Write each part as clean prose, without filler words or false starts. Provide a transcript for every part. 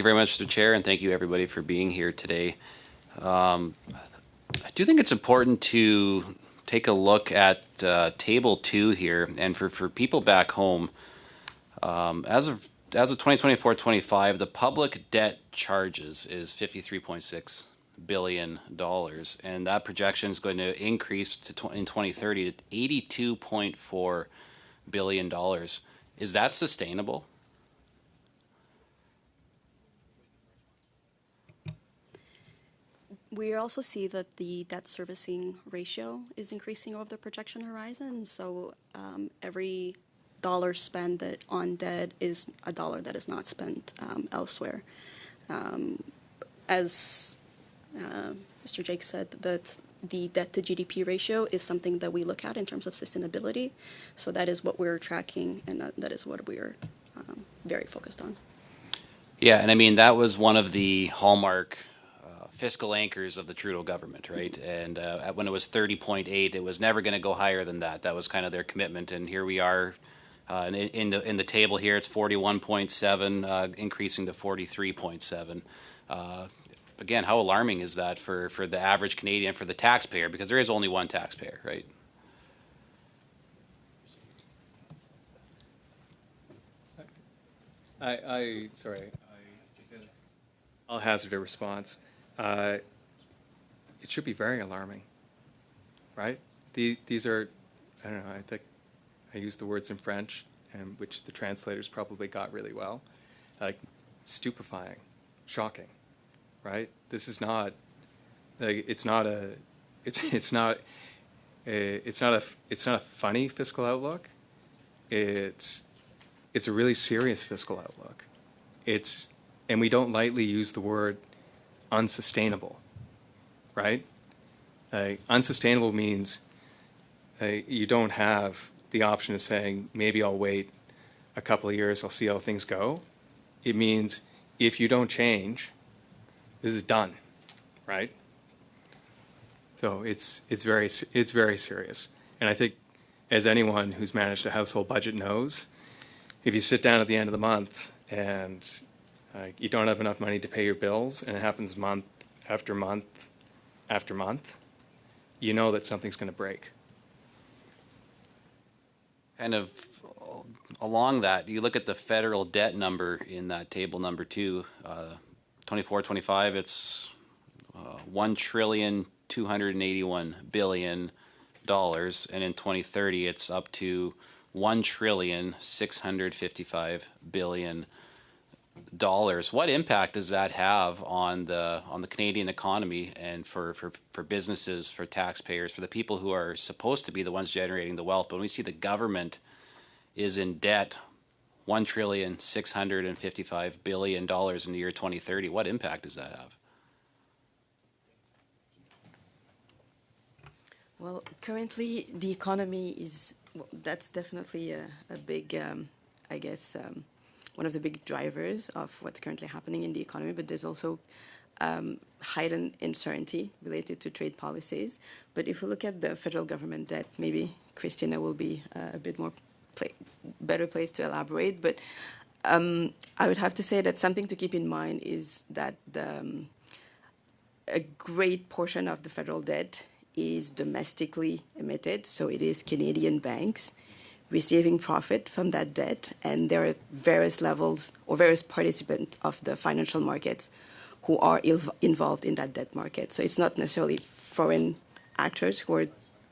you very much, Mr. Chair, and thank you everybody for being here today. I do think it's important to take a look at Table 2 here, and for people back home, as of 2024-25, the public debt charges is $53.6 billion, and that projection is going to increase in 2030 to $82.4 billion. Is that sustainable? We also see that the debt servicing ratio is increasing over the projection horizon. So every dollar spent on debt is a dollar that is not spent elsewhere. As Mr. Jake said, that the debt to GDP ratio is something that we look at in terms of sustainability. So that is what we're tracking, and that is what we're very focused on. Yeah, and I mean, that was one of the hallmark fiscal anchors of the Trudeau government, right? And when it was 30.8, it was never going to go higher than that. That was kind of their commitment. And here we are in the table here. It's 41.7, increasing to 43.7. Again, how alarming is that for the average Canadian, for the taxpayer? Because there is only one taxpayer, right? I'll hazard a response. It should be very alarming, right? These are, I don't know, I think I used the words in French, and which the translators probably got really well, like stupefying, shocking, right? This is not, like, it's not a funny fiscal outlook. It's a really serious fiscal outlook. And we don't lightly use the word unsustainable, right? Unsustainable means you don't have the option of saying, maybe I'll wait a couple of years, I'll see how things go. It means if you don't change, this is done, right? So it's very serious. And I think, as anyone who's managed a household budget knows, if you sit down at the end of the month and you don't have enough money to pay your bills, and it happens month after month after month, you know that something's going to break. Kind of along that, you look at the federal debt number in that table number 2, 24-25, it's $1,281 billion, and in 2030 it's up to $1,655 billion. What impact does that have on the Canadian economy and for businesses, for taxpayers, for the people who are supposed to be the ones generating the wealth? But when we see the government is in debt $1,655 billion in the year 2030, what impact does that have? Well, currently the economy is, that's definitely a big, I guess, one of the big drivers of what's currently happening in the economy, but there's also heightened uncertainty related to trade policies. But if we look at the federal government debt, maybe Christina will be a bit more better place to elaborate. But I would have to say that something to keep in mind is that a great portion of the federal debt is domestically emitted, so it is Canadian banks receiving profit from that debt, and there are various levels or various participants of the financial markets who are involved in that debt market. So it's not necessarily foreign actors who are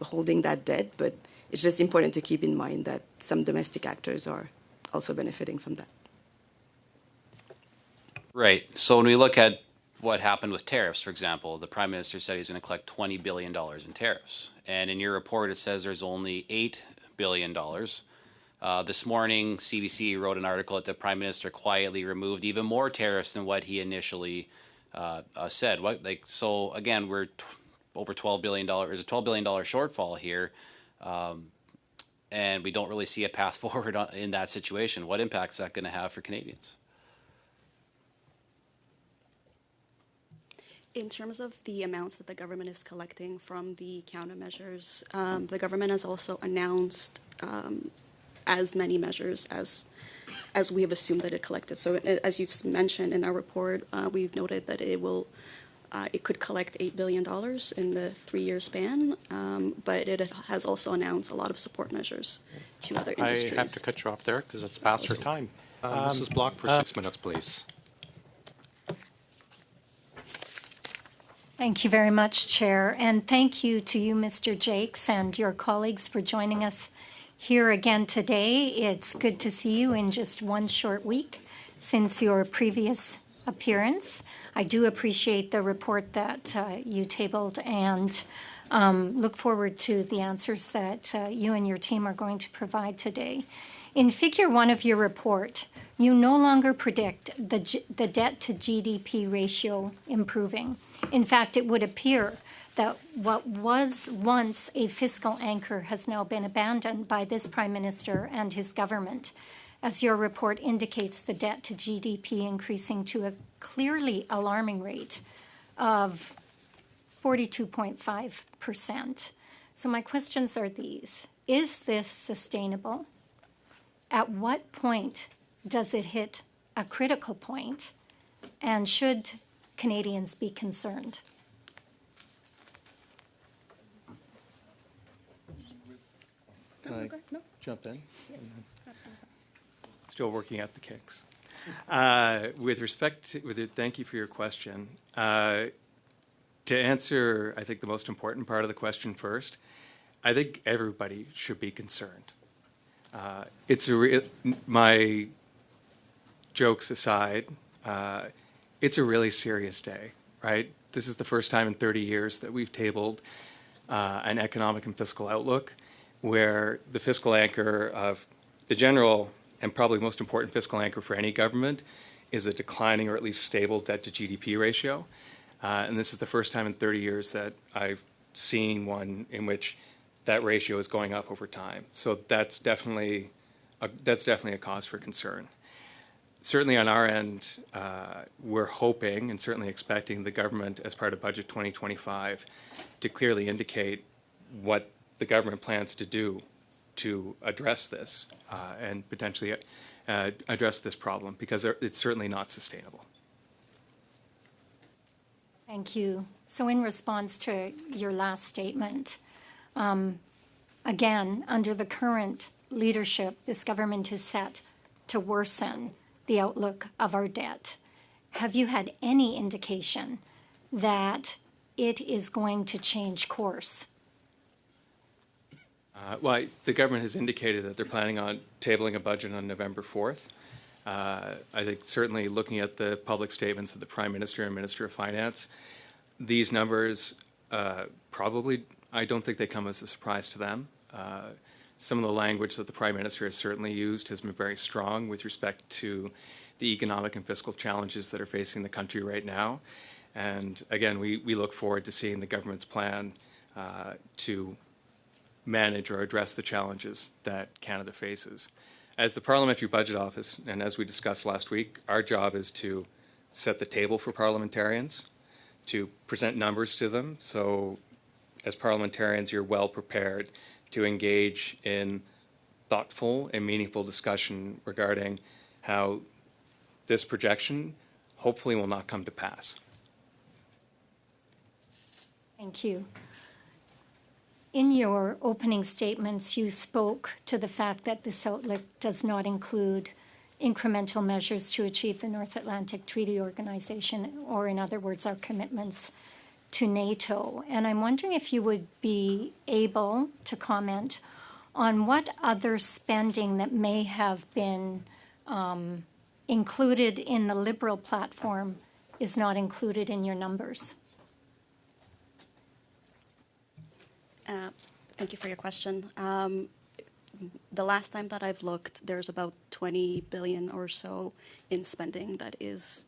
holding that debt, but it's just important to keep in mind that some domestic actors are also benefiting from that. Right. So when we look at what happened with tariffs, for example, the Prime Minister said he's going to collect $20 billion in tariffs. And in your report, it says there's only $8 billion. This morning, CBC wrote an article that the Prime Minister quietly removed even more tariffs than what he initially said. So again, we're over $12 billion. There's a $12 billion shortfall here, and we don't really see a path forward in that situation. What impact is that going to have for Canadians? In terms of the amounts that the government is collecting from the countermeasures, the government has also announced as many measures as as we have assumed that it collected. So as you've mentioned in our report, we've noted that it could collect $8 billion in the 3-year span, but it has also announced a lot of support measures to other industries. I have to cut you off there because it's past our time. Mrs. Block for 6 minutes, please. Thank you very much, Chair. And thank you to you, Mr. Jakes, and your colleagues for joining us here again today. It's good to see you in just one short week since your previous appearance. I do appreciate the report that you tabled and look forward to the answers that you and your team are going to provide today. In Figure 1 of your report, you no longer predict the debt to GDP ratio improving. In fact, it would appear that what was once a fiscal anchor has now been abandoned by this Prime Minister and his government. As your report indicates, the debt to GDP increasing to a clearly alarming rate of 42.5%. So my questions are these. Is this sustainable? At what point does it hit a critical point? And should Canadians be concerned? Can I jump in? Yes. Still working out the kinks. With respect to, thank you for your question. To answer, I think, the most important part of the question first, I think everybody should be concerned. My jokes aside, it's a really serious day, right? This is the first time in 30 years that we've tabled an economic and fiscal outlook where the fiscal anchor of the general and probably most important fiscal anchor for any government is a declining or at least stable debt to GDP ratio. And this is the first time in 30 years that I've seen one in which that ratio is going up over time. So that's definitely a cause for concern. Certainly on our end, we're hoping and certainly expecting the government, as part of Budget 2025, to clearly indicate what the government plans to do to address this and potentially address this problem, because it's certainly not sustainable. Thank you. So in response to your last statement, again, under the current leadership, this government is set to worsen the outlook of our debt. Have you had any indication that it is going to change course? Well, the government has indicated that they're planning on tabling a budget on November 4th. I think certainly looking at the public statements of the Prime Minister and Minister of Finance, these numbers probably, I don't think they come as a surprise to them. Some of the language that the Prime Minister has certainly used has been very strong with respect to the economic and fiscal challenges that are facing the country right now. And again, we look forward to seeing the government's plan to manage or address the challenges that Canada faces. As the Parliamentary Budget Office, and as we discussed last week, our job is to set the table for parliamentarians, to present numbers to them. So as parliamentarians, you're well prepared to engage in thoughtful and meaningful discussion regarding how this projection hopefully will not come to pass. Thank you. In your opening statements, you spoke to the fact that this outlook does not include incremental measures to achieve the North Atlantic Treaty Organization, or in other words, our commitments to NATO. And I'm wondering if you would be able to comment on what other spending that may have been included in the Liberal platform is not included in your numbers. Thank you for your question. The last time that I've looked, there's about 20 billion or so in spending that has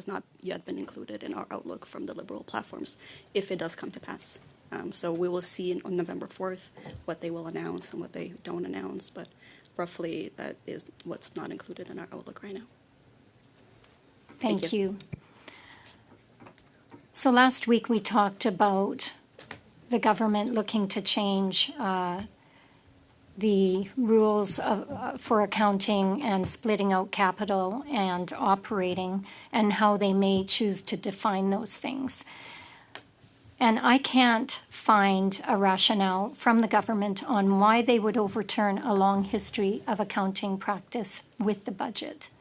not yet been included in our outlook from the Liberal platforms, if it does come to pass. So we will see on November 4th what they will announce and what they don't announce, but roughly that is what's not included in our outlook right now. Thank you. So last week we talked about the government looking to change the rules for accounting and splitting out capital and operating and how they may choose to define those things. And I can't find a rationale from the government on why they would overturn a long history of accounting practice with the budget.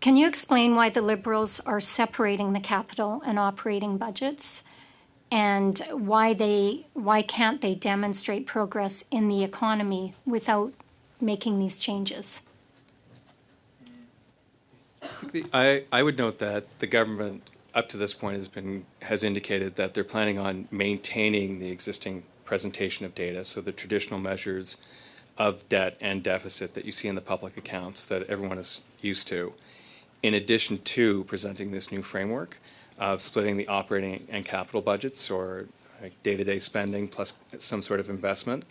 Can you explain why the Liberals are separating the capital and operating budgets? And why can't they demonstrate progress in the economy without making these changes? I would note that the government up to this point has indicated that they're planning on maintaining the existing presentation of data, so the traditional measures of debt and deficit that you see in the public accounts that everyone is used to, in addition to presenting this new framework of splitting the operating and capital budgets, or like day-to-day spending plus some sort of investment.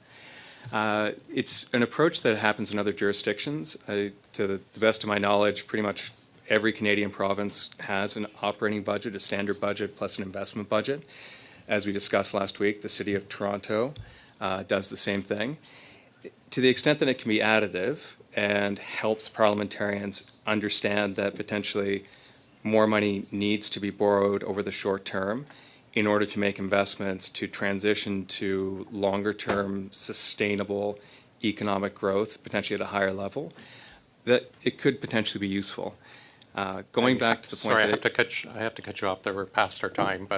It's an approach that happens in other jurisdictions. To the best of my knowledge, pretty much every Canadian province has an operating budget, a standard budget, plus an investment budget. As we discussed last week, the City of Toronto does the same thing. To the extent that it can be additive and helps parliamentarians understand that potentially more money needs to be borrowed over the short term in order to make investments to transition to longer-term sustainable economic growth, potentially at a higher level, that it could potentially be useful. Going back to the point Sorry, that I have to cut you off there. We're past our time, but